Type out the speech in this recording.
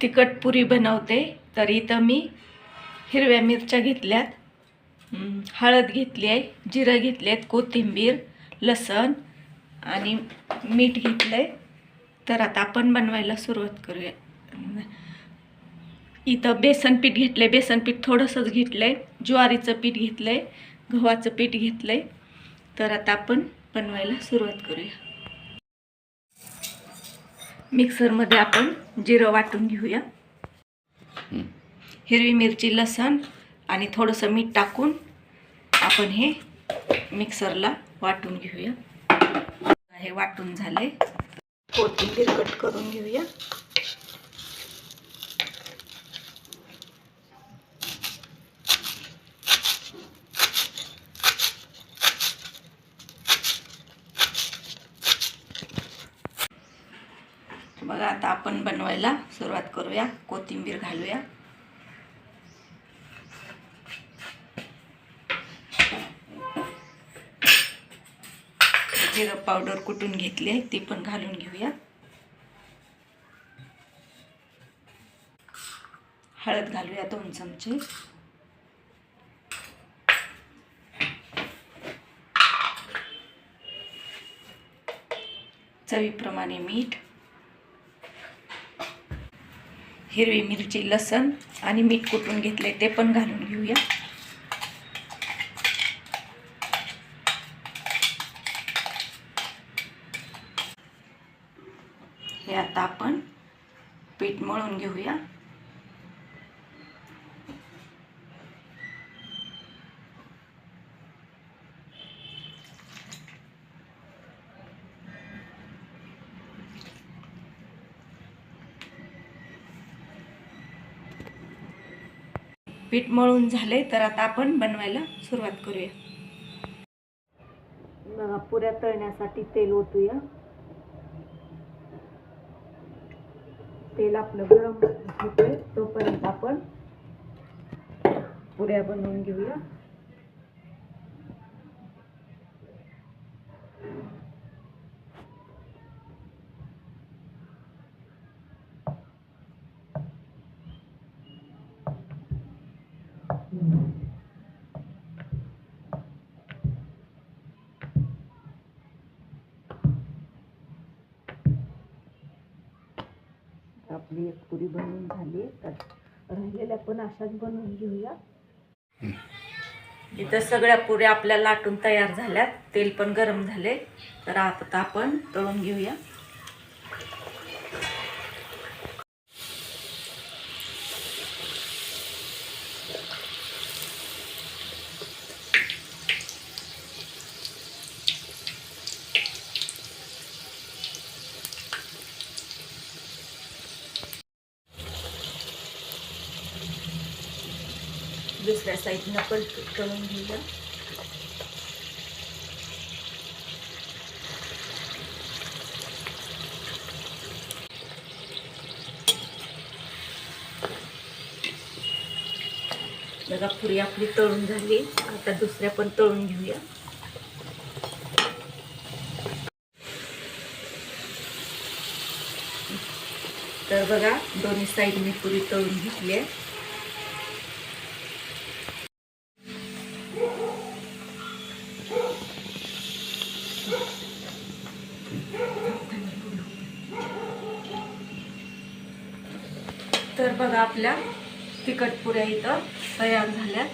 तिखट पुरी बनवते. तर इथं मी हिरव्या मिरच्या घेतल्यात, हळद घेतली आहे, जिरं घेतलेत, कोथिंबीर, लसण आणि मीठ घेतलंय. तर आता आपण बनवायला सुरुवात करूया. इथं बेसन पीठ घेतलंय, बेसन पीठ थोडंसंच घेतलंय, ज्वारीचं पीठ घेतलंय, गव्हाचं पीठ घेतलंय. तर आता आपण बनवायला सुरुवात करूया. मिक्सरमध्ये आपण जिरं वाटून घेऊया. हिरवी मिरची, लसण आणि थोडंसं मीठ टाकून आपण हे मिक्सरला वाटून घेऊया. हे वाटून झाले. कोथिंबीर कट करून घेऊया. बघा आता आपण बनवायला सुरुवात करूया. कोथिंबीर घालूया. जिरं पावडर कुटून घेतली आहे ती पण घालून घेऊया. हळद घालूया 2 चमचे. चवीप्रमाणे मीठ. हिरवी मिरची, लसण आणि मीठ कुटून घेतले ते पण घालून घेऊया. हे आता आपण पीठ मळून घेऊया. पीठ मळून झाले. तर आता आपण बनवायला सुरुवात करूया. बघा पुऱ्या तळण्यासाठी तेल ओतूया. तेल आपलं गरम होतंय तोपर्यंत आपण पुऱ्या बनवून घेऊया. आपली एक पुरी बनवून झाली. तर राहिलेल्या पण अशाच बनवून घेऊया. इथं सगळ्या पुऱ्या आपल्या लाटून तयार झाल्यात. तेल पण गरम झाले. तर आता आपण तळून घेऊया. दुसऱ्या साईडनं पण तळून घेऊया. बघा पुरी आपली तळून झाली. आता दुसऱ्या पण तळून घेऊया. तर बघा दोन्ही साईड मी पुरी तळून घेतली आहे. तर बघा आपल्या तिखट पुऱ्या इथं तयार झाल्यात.